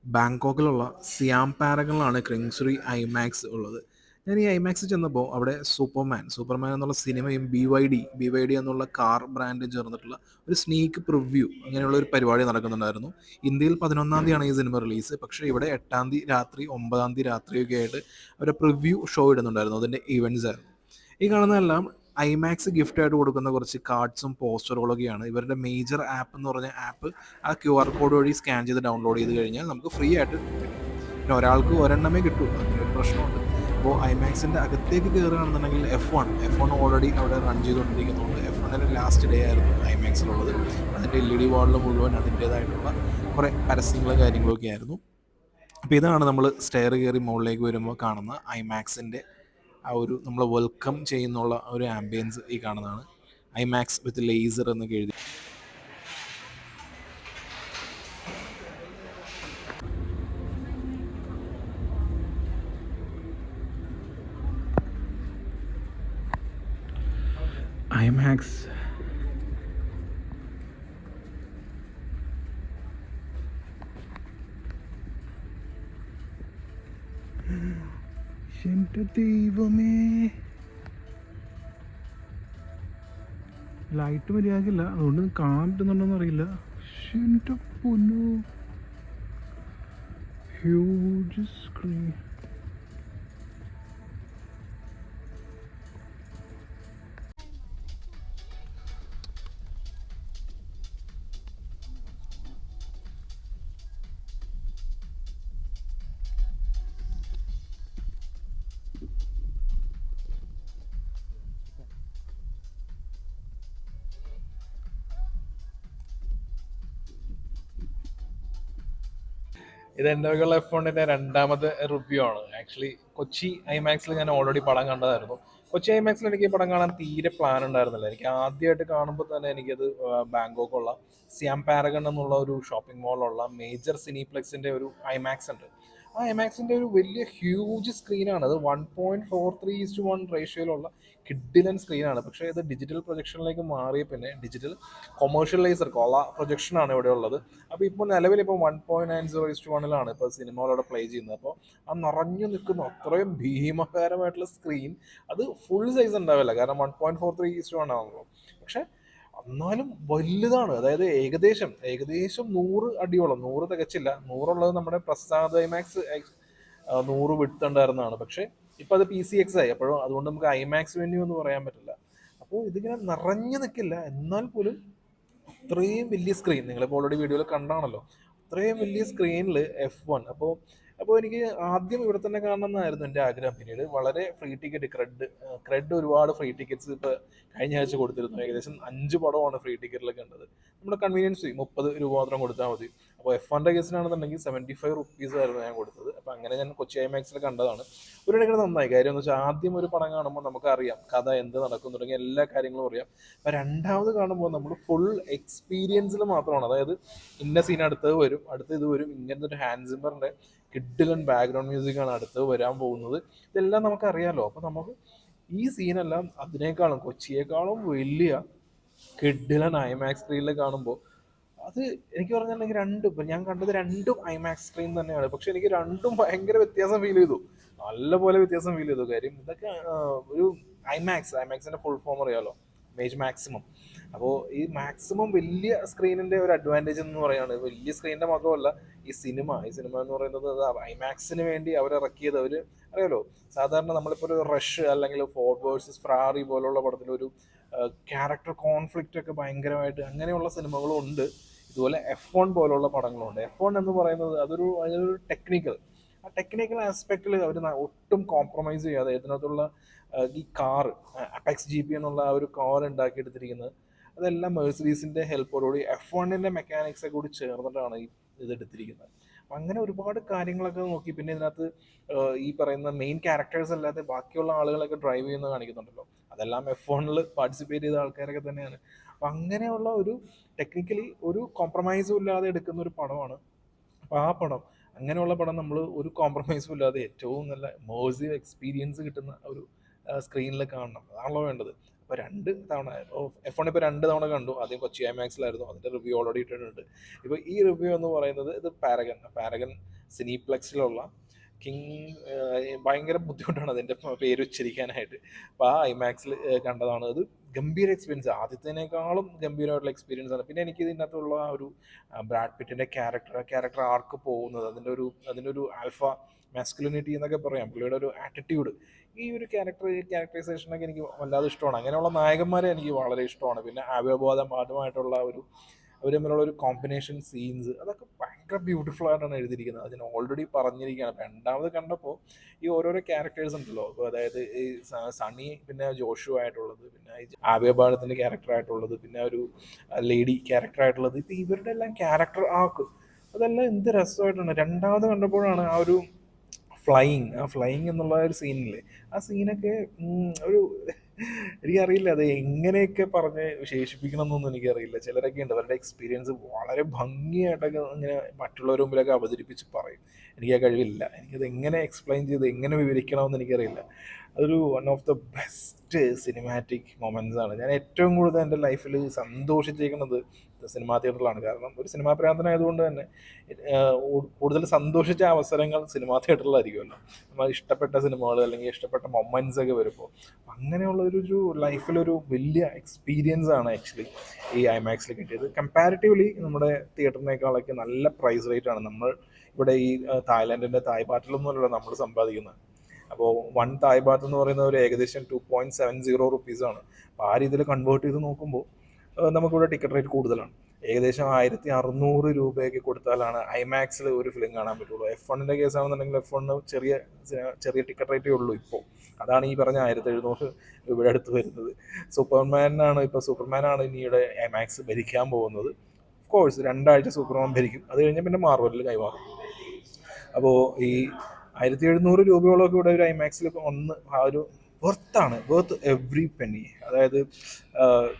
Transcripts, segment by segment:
ബാങ്കോക്കിലുള്ള സിയാം പാരഗണിലാണ് ക്രിങ്സുറി ഐമാക്സ് ഉള്ളത്. ഞാൻ ഈ ഐമാക്സിൽ ചെന്നപ്പോൾ അവിടെ സൂപ്പർമാൻ എന്നുള്ള സിനിമയും ബി വൈ ഡി എന്നുള്ള കാർ ബ്രാൻഡും ചേർന്നിട്ടുള്ള ഒരു സ്നീക്ക് പ്രിവ്യൂ അങ്ങനെയുള്ള ഒരു പരിപാടി നടക്കുന്നുണ്ടായിരുന്നു. ഇന്ത്യയിൽ 11-ാം തീയതിയാണ് ഈ സിനിമ റിലീസ്. പക്ഷേ ഇവിടെ 8-ാം തീയതി രാത്രി 9-ാം തീയതി രാത്രിയൊക്കെ ആയിട്ട് അവരുടെ പ്രിവ്യൂ ഷോ ഇടുന്നുണ്ടായിരുന്നു. അതിൻ്റെ ഇവൻറ്റ്സ് ആയിരുന്നു. ഈ കാണുന്നതെല്ലാം ഐമാക്സ് ഗിഫ്റ്റായിട്ട് കൊടുക്കുന്ന കുറച്ച് കാർഡ്സും പോസ്റ്ററുകളൊക്കെയാണ്. ഇവരുടെ മേജർ ആപ്പ് എന്ന് പറഞ്ഞ ആപ്പ് ആ QR കോഡ് വഴി സ്കാൻ ചെയ്ത് ഡൗൺലോഡ് ചെയ്ത് കഴിഞ്ഞാൽ നമുക്ക് ഫ്രീ ആയിട്ട് കിട്ടും. പിന്നെ ഒരാൾക്ക് ഒരെണ്ണമേ കിട്ടൂ, അങ്ങനെ ഒരു പ്രശ്നമുണ്ട്. അപ്പോൾ ഐമാക്സിൻ്റെ അകത്തേക്ക് കയറുകയാണെന്നുണ്ടെങ്കിൽ എഫ് വൺ ഓൾറെഡി അവിടെ റൺ ചെയ്തുകൊണ്ടിരിക്കുന്നുണ്ട്. F1 ലാസ്റ്റ് ഡേ ആയിരുന്നു ഐമാക്സിലുള്ളത്. അതിൻ്റെ LED വാളിൽ മുഴുവൻ അതിൻ്റേതായിട്ടുള്ള കുറേ പരസ്യങ്ങളും കാര്യങ്ങളൊക്കെ ആയിരുന്നു. അപ്പോൾ ഇതാണ് നമ്മൾ സ്റ്റെയർ കയറി മുകളിലേക്ക് വരുമ്പോൾ കാണുന്ന ഐമാക്സിൻ്റെ ആ ഒരു നമ്മൾ വെൽക്കം ചെയ്യുന്നുള്ള ഒരു ആംബിയൻസ് ഈ കാണുന്നതാണ്. ഐമാക്സ് വിത്ത് ലേസർ എന്നൊക്കെ എഴുതി. ഐമാക്സ് എൻ്റെ ദൈവമേ, ലൈറ്റ് മര്യാദക്കില്ല, അതുകൊണ്ട് കാണാൻ പറ്റുന്നുണ്ടോന്ന് അറിയില്ല. എൻ്റെ പൊന്നു, ഹ്യൂജ് സ്ക്രീൻ. ഇത് എൻ്റെ വകയുള്ള F1 രണ്ടാമത്തെ റിവ്യൂ ആണ്. ആക്ച്വലി കൊച്ചി ഐമാക്സിൽ ഞാൻ ഓൾറെഡി പടം കണ്ടതായിരുന്നു. കൊച്ചി ഐമാക്സിൽ എനിക്ക് ഈ പടം കാണാൻ തീരെ പ്ലാൻ ഉണ്ടായിരുന്നില്ല. എനിക്ക് ആദ്യമായിട്ട് കാണുമ്പോൾ തന്നെ എനിക്കത് ബാങ്കോക്കുള്ള സിയാം പാരഗൺ എന്നുള്ള ഒരു ഷോപ്പിംഗ് മോളിലുള്ള മേജർ സിനിപ്ലെക്സിൻ്റെ ഒരു ഐമാക്സ് ഉണ്ട്. ആ ഐമാക്സിൻ്റെ ഒരു വലിയ ഹ്യൂജ് സ്ക്രീനാണ്. അത് 1.43:1 റേഷ്യോയിലുള്ള കിഡിലൻ സ്ക്രീനാണ്. പക്ഷേ ഇത് ഡിജിറ്റൽ പ്രൊജക്ഷനിലേക്ക് മാറിയ പിന്നെ ഡിജിറ്റൽ കൊമേഴ്ഷ്യലൈസർ കോള പ്രൊജക്ഷനാണ് ഇവിടെ ഉള്ളത്. അപ്പോൾ ഇപ്പോൾ നിലവിൽ ഇപ്പോൾ 1.90:1 ഇപ്പോൾ സിനിമകളവിടെ പ്ലേ ചെയ്യുന്നത്. അപ്പോൾ ആ നിറഞ്ഞു നിൽക്കുന്ന അത്രയും ഭീമകരമായിട്ടുള്ള സ്ക്രീൻ അത് ഫുൾ സൈസ് ഉണ്ടാവില്ല, കാരണം 1.43:1 ആണല്ലോ. പക്ഷേ എന്നാലും വലുതാണ്. അതായത് ഏകദേശം 100 അടിയോളം, 100 തികച്ചില്ല, 100 നമ്മുടെ പ്രസാദ് ഐമാക്സ് 100 വിട്ടുണ്ടായിരുന്നതാണ്. പക്ഷേ ഇപ്പം അത് PCX ആയി. അപ്പോഴും അതുകൊണ്ട് നമുക്ക് ഐമാക്സ് വെന്യൂ എന്ന് പറയാൻ പറ്റില്ല. അപ്പോൾ ഇതിങ്ങനെ നിറഞ്ഞു നിൽക്കില്ല, എന്നാൽ പോലും അത്രയും വലിയ സ്ക്രീൻ, നിങ്ങളിപ്പോൾ ഓൾറെഡി വീഡിയോയിൽ കണ്ടാണല്ലോ, അത്രയും വലിയ സ്ക്രീനിൽ F1. അപ്പോൾ എനിക്ക് ആദ്യം ഇവിടെ തന്നെ കാണണമെന്നായിരുന്നു എൻ്റെ ആഗ്രഹം. പിന്നീട് വളരെ ഫ്രീ ടിക്കറ്റ്, ക്രെഡ് ഒരുപാട് ഫ്രീ ടിക്കറ്റ്സ് ഇപ്പോൾ കഴിഞ്ഞ ആഴ്ച കൊടുത്തിരുന്നു. ഏകദേശം 5 പടമാണ് ഫ്രീ ടിക്കറ്റിലൊക്കെ ഉണ്ടത്. നമ്മുടെ കൺവീനിയൻസ് ഫീ 30 രൂപ മാത്രം കൊടുത്താൽ മതി. അപ്പോൾ F1 കേസിനാണെന്നുണ്ടെങ്കിൽ 75 റുപ്പീസ് ആയിരുന്നു ഞാൻ കൊടുത്തത്. അപ്പോൾ അങ്ങനെ ഞാൻ കൊച്ചി ഐമാക്സിൽ കണ്ടതാണ്. ഒരു കണക്കിന് നന്നായി. കാര്യം എന്ന് വെച്ചാൽ ആദ്യം ഒരു പടം കാണുമ്പോൾ നമുക്കറിയാം കഥ എന്ത് നടക്കും തുടങ്ങിയ എല്ലാ കാര്യങ്ങളും അറിയാം. അപ്പോൾ രണ്ടാമത് കാണുമ്പോൾ നമ്മൾ ഫുൾ എക്സ്പീരിയൻസിൽ മാത്രമാണ്. അതായത് ഇന്ന സീൻ അടുത്തത് വരും, അടുത്ത് ഇത് വരും, ഇങ്ങനത്തെ ഒരു ഹാൻസ് സിമ്മറിൻ്റെ കിഡിലൻ ബാക്ക്ഗ്രൗണ്ട് മ്യൂസിക്കാണ് അടുത്ത് വരാൻ പോകുന്നത്. ഇതെല്ലാം നമുക്കറിയാമല്ലോ. അപ്പോൾ നമുക്ക് ഈ സീനെല്ലാം അതിനേക്കാളും കൊച്ചിയേക്കാളും വലിയ കിഡിലൻ ഐമാക്സ് സ്ക്രീനിൽ കാണുമ്പോൾ അത് എനിക്ക് പറഞ്ഞിട്ടുണ്ടെങ്കിൽ ഇപ്പം ഞാൻ കണ്ടത് രണ്ടും ഐമാക്സ് സ്ക്രീൻ തന്നെയാണ്. പക്ഷെ എനിക്ക് രണ്ടും ഭയങ്കര വ്യത്യാസം ഫീൽ ചെയ്തു, നല്ലപോലെ വ്യത്യാസം ഫീൽ ചെയ്തു. കാര്യം ഇതൊക്കെ ഒരു ഐമാക്സിൻ്റെ ഫുൾ ഫോം അറിയാമല്ലോ, മേജ് മാക്സിമം. അപ്പോൾ ഈ മാക്സിമം വലിയ സ്ക്രീനിൻ്റെ ഒരു അഡ്വാൻറ്റേജ് എന്ന് പറയുന്നത്, വലിയ സ്ക്രീനിൻ്റെ മാത്രമല്ല, ഈ സിനിമ എന്ന് പറയുന്നത് ഐമാക്സിന് വേണ്ടി അവരിറക്കിയത്. അറിയാലോ, സാധാരണ നമ്മളിപ്പോൾ ഒരു റഷ് അല്ലെങ്കിൽ ഫോർഡ് വേഴ്സസ് ഫെറാറി പോലുള്ള പടത്തിലൊരു ക്യാരക്ടർ കോൺഫ്ലിക്റ്റ് ഒക്കെ ഭയങ്കരമായിട്ട് അങ്ങനെയുള്ള സിനിമകളും ഉണ്ട്. ഇതുപോലെ F1 പോലുള്ള പടങ്ങളുണ്ട്. F1 എന്ന് പറയുന്നത് അതൊരു ആ ടെക്നിക്കൽ ആസ്പെക്റ്റിൽ അവർ ഒട്ടും കോംപ്രമൈസ് ചെയ്യാതെ ഇതിനകത്തുള്ള ഈ കാർ അപെക്സ് GP എന്നുള്ള ആ ഒരു കാർ ഉണ്ടാക്കിയെടുത്തിരിക്കുന്നത് അതെല്ലാം മെഴ്സഡീസിൻ്റെ ഹെൽപ്പോടുകൂടി F1 മെക്കാനിക്സൊക്കെ കൂടി ചേർന്നിട്ടാണ് ഇതെടുത്തിരിക്കുന്നത്. അപ്പം അങ്ങനെ ഒരുപാട് കാര്യങ്ങളൊക്കെ നോക്കി. പിന്നെ ഇതിനകത്ത് ഈ പറയുന്ന മെയിൻ ക്യാരക്ടേഴ്സ് അല്ലാതെ ബാക്കിയുള്ള ആളുകളൊക്കെ ഡ്രൈവ് ചെയ്യുന്നത് കാണിക്കുന്നുണ്ടല്ലോ, അതെല്ലാം F1 പാർട്ടിസിപ്പേറ്റ് ചെയ്ത ആൾക്കാരൊക്കെ തന്നെയാണ്. അപ്പം അങ്ങനെയുള്ള ഒരു ടെക്നിക്കലി ഒരു കോംപ്രമൈസും ഇല്ലാതെ എടുക്കുന്ന ഒരു പടമാണ്. അപ്പോൾ ആ പടം, അങ്ങനെയുള്ള പടം നമ്മൾ ഒരു കോംപ്രമൈസും ഇല്ലാതെ ഏറ്റവും നല്ല ഇമേഴ്സീവ് എക്സ്പീരിയൻസ് കിട്ടുന്ന ഒരു സ്ക്രീനിൽ കാണണം, അതാണല്ലോ വേണ്ടത്. അപ്പോൾ 2 തവണ F1 ഇപ്പോൾ 2 തവണ കണ്ടു. ആദ്യം കൊച്ചി ഐമാക്സിലായിരുന്നു. അതിൻ്റെ റിവ്യൂ ഓൾറെഡി ഇട്ടിട്ടുണ്ട്. ഇപ്പോൾ ഈ റിവ്യൂ എന്ന് പറയുന്നത് ഇത് പാരഗൺ സിനിപ്ലെക്സിലുള്ള കിങ്, ഭയങ്കര ബുദ്ധിമുട്ടാണ് അതിൻ്റെ പേര് ഉച്ചരിക്കാനായിട്ട്. അപ്പോൾ ആ ഐമാക്സിൽ കണ്ടതാണ്. അത് ഗംഭീര എക്സ്പീരിയൻസ്, ആദ്യത്തേനേക്കാളും ഗംഭീരമായിട്ടുള്ള എക്സ്പീരിയൻസ് ആണ്. പിന്നെ എനിക്ക് ഇതിനകത്തുള്ള ആ ഒരു ബ്രാഡ് പിറ്റിൻ്റെ ക്യാരക്ടർ ആർക്ക് പോകുന്നത്, അതിൻ്റെ ഒരു ആൽഫ മാസ്കുലിനിറ്റി എന്നൊക്കെ പറയാം, പുള്ളിയുടെ ഒരു ആറ്റിറ്റ്യൂഡ്, ഈ ഒരു ക്യാരക്ടറൈസേഷനൊക്കെ എനിക്ക് വല്ലാതെ ഇഷ്ടമാണ്. അങ്ങനെയുള്ള നായകന്മാരെ എനിക്ക് വളരെ ഇഷ്ടമാണ്. പിന്നെ ആദ്യമായിട്ടുള്ള അവർ തമ്മിലുള്ള ഒരു കോമ്പിനേഷൻ സീൻസ്, അതൊക്കെ ഭയങ്കര ബ്യൂട്ടിഫുൾ ആയിട്ടാണ് എഴുതിയിരിക്കുന്നത്. അതിന് ഓൾറെഡി പറഞ്ഞിരിക്കുകയാണ്. രണ്ടാമത് കണ്ടപ്പോൾ ഈ ഓരോരോ ക്യാരക്ടേഴ്സ് ഉണ്ടല്ലോ, അപ്പോൾ അതായത് ഈ സണ്ണി, പിന്നെ ജോഷു ആയിട്ടുള്ളത്, പിന്നെ ഈ ആവ്യഭാരത്തിൻ്റെ ക്യാരക്ടറായിട്ടുള്ളത്, പിന്നെ ഒരു ലേഡി ക്യാരക്ടറായിട്ടുള്ളത്, ഇപ്പോൾ ഇവരുടെ എല്ലാം ക്യാരക്ടർ ആക്ക് അതെല്ലാം എന്ത് രസമായിട്ടാണ്. രണ്ടാമത് കണ്ടപ്പോഴാണ് ആ ഒരു ഫ്ലൈയിങ് എന്നുള്ള ഒരു സീനില്ലേ, ആ സീനൊക്കെ ഒരു എനിക്കറിയില്ല അത് എങ്ങനെയൊക്കെ പറഞ്ഞ് വിശേഷിപ്പിക്കണം എന്നൊന്നും എനിക്കറിയില്ല. ചിലരൊക്കെ ഉണ്ട് അവരുടെ എക്സ്പീരിയൻസ് വളരെ ഭംഗിയായിട്ടൊക്കെ ഇങ്ങനെ മറ്റുള്ളവരുടെ മുമ്പിലൊക്കെ അവതരിപ്പിച്ച് പറയും. എനിക്ക് ആ കഴിവില്ല. എനിക്കത് എങ്ങനെ എക്സ്പ്ലെയിൻ ചെയ്ത് എങ്ങനെ വിവരിക്കണമെന്ന് എനിക്കറിയില്ല. അതൊരു one of the best cinematic moments ആണ്. ഞാൻ ഏറ്റവും കൂടുതൽ എൻ്റെ ലൈഫിൽ സന്തോഷിച്ചിരിക്കുന്നത് സിനിമാ തിയേറ്ററിലാണ്. കാരണം ഒരു സിനിമാ പ്രാന്തനായതുകൊണ്ട് തന്നെ കൂടുതൽ സന്തോഷിച്ച അവസരങ്ങൾ സിനിമാ തിയേറ്ററിലായിരിക്കുമല്ലോ. നമ്മൾ ഇഷ്ടപ്പെട്ട സിനിമകൾ അല്ലെങ്കിൽ ഇഷ്ടപ്പെട്ട മൊമെൻറ്റ്സ് ഒക്കെ വരുമ്പോൾ, അങ്ങനെയുള്ള ഒരു ലൈഫിലൊരു വലിയ എക്സ്പീരിയൻസ് ആണ് ആക്ച്വലി ഈ ഐമാക്സിൽ കിട്ടിയത്. കമ്പാരിറ്റീവ്ലി നമ്മുടെ തിയേറ്ററിനേക്കാളൊക്കെ നല്ല പ്രൈസ് റേറ്റ് ആണ് നമ്മൾ ഇവിടെ ഈ തായ്ലാൻഡിൻ്റെ തായ് ബാറ്റിലൊന്നുമല്ല നമ്മൾ സമ്പാദിക്കുന്നത്. അപ്പോൾ 1 തായ് ബാത്ത് എന്ന് പറയുന്നത് ഒരു ഏകദേശം 2.70 റുപ്പീസാണ്. അപ്പോൾ ആ രീതിയിൽ കൺവേർട്ട് ചെയ്ത് നോക്കുമ്പോൾ നമുക്കിവിടെ ടിക്കറ്റ് റേറ്റ് കൂടുതലാണ്. ഏകദേശം 1600 രൂപയൊക്കെ കൊടുത്താലാണ് ഐമാക്സിൽ ഒരു ഫിലിം കാണാൻ പറ്റുള്ളൂ. F1ൻ്റെ കേസാണെന്നുണ്ടെങ്കിൽ F1 ചെറിയ ടിക്കറ്റ് റേറ്റേ ഉള്ളൂ ഇപ്പോൾ. അതാണ് ഈ പറഞ്ഞ 1700 രൂപയുടെ അടുത്ത് വരുന്നത്. സൂപ്പർമാനാണ് ഇനിയുടെ ഐമാക്സ് ഭരിക്കാൻ പോകുന്നത്. ഓഫ് കോഴ്സ് 2 ആഴ്ച സൂപ്പർമാൻ ഭരിക്കും, അത് കഴിഞ്ഞാൽ പിന്നെ മാർവലിൽ കൈമാറും. അപ്പോൾ ഈ 1700 രൂപയോളമൊക്കെ ഇവിടെ ഒരു ഐമാക്സിൽ ഒന്ന് ആ ഒരു വർത്ത് എവ്രി പെന്നി. അതായത്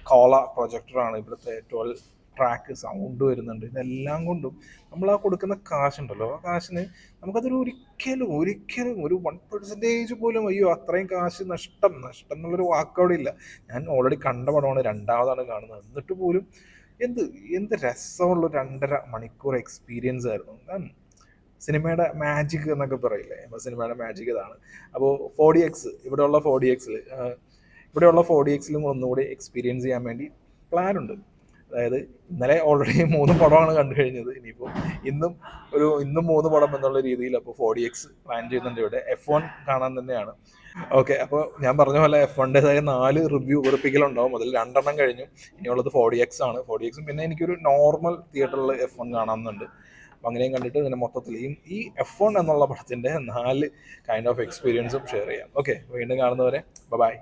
കോള പ്രൊജക്ടറാണ്, ഇവിടുത്തെ 12 ട്രാക്ക് സൗണ്ട് വരുന്നുണ്ട്. ഇതെല്ലാം കൊണ്ടും നമ്മൾ ആ കൊടുക്കുന്ന കാശുണ്ടല്ലോ, ആ കാശിന് നമുക്കതൊരു ഒരിക്കലും ഒരു 1% പോലും അയ്യോ അത്രയും കാശ് നഷ്ടം എന്നുള്ളൊരു വാക്കവിടെ ഇല്ല. ഞാൻ ഓൾറെഡി കണ്ട പടമാണ്, രണ്ടാമതാണ് കാണുന്നത്. എന്നിട്ട് പോലും എന്ത് രസമുള്ള 2.5 മണിക്കൂർ എക്സ്പീരിയൻസ് ആയിരുന്നു. സിനിമയുടെ മാജിക് എന്നൊക്കെ പറയില്ലേ, അപ്പോൾ സിനിമയുടെ മാജിക് ഇതാണ്. അപ്പോൾ 4DX ഇവിടെയുള്ള 4DXലും ഒന്നുകൂടി എക്സ്പീരിയൻസ് ചെയ്യാൻ വേണ്ടി പ്ലാനുണ്ട്. അതായത് ഇന്നലെ ഓൾറെഡി 3 പടമാണ് കണ്ടു കഴിഞ്ഞത്. ഇനിയിപ്പോൾ ഇന്നും 3 പടം എന്നുള്ള രീതിയിൽ അപ്പോൾ 4DX പ്ലാൻ ചെയ്യുന്നുണ്ട്. ഇവിടെ F1 കാണാൻ തന്നെയാണ്. ഓക്കെ, അപ്പോൾ ഞാൻ പറഞ്ഞ പോലെ F1ൻ്റെതായ 4 റിവ്യൂ ഉറപ്പിക്കലുണ്ടാവും. അതിൽ 2 കഴിഞ്ഞു. ഇനിയുള്ളത് 4DX ആണ്. 4DXും പിന്നെ എനിക്കൊരു നോർമൽ തിയേറ്ററിൽ F1 കാണാമെന്നുണ്ട്. അപ്പം അങ്ങനെയും കണ്ടിട്ട് ഇതിനെ മൊത്തത്തിൽ ഈ F1 എന്നുള്ള പടത്തിൻ്റെ 4 കൈൻഡ് ഓഫ് എക്സ്പീരിയൻസും ഷെയർ ചെയ്യാം. ഓക്കെ, വീണ്ടും കാണുന്നവരെ ബൈ.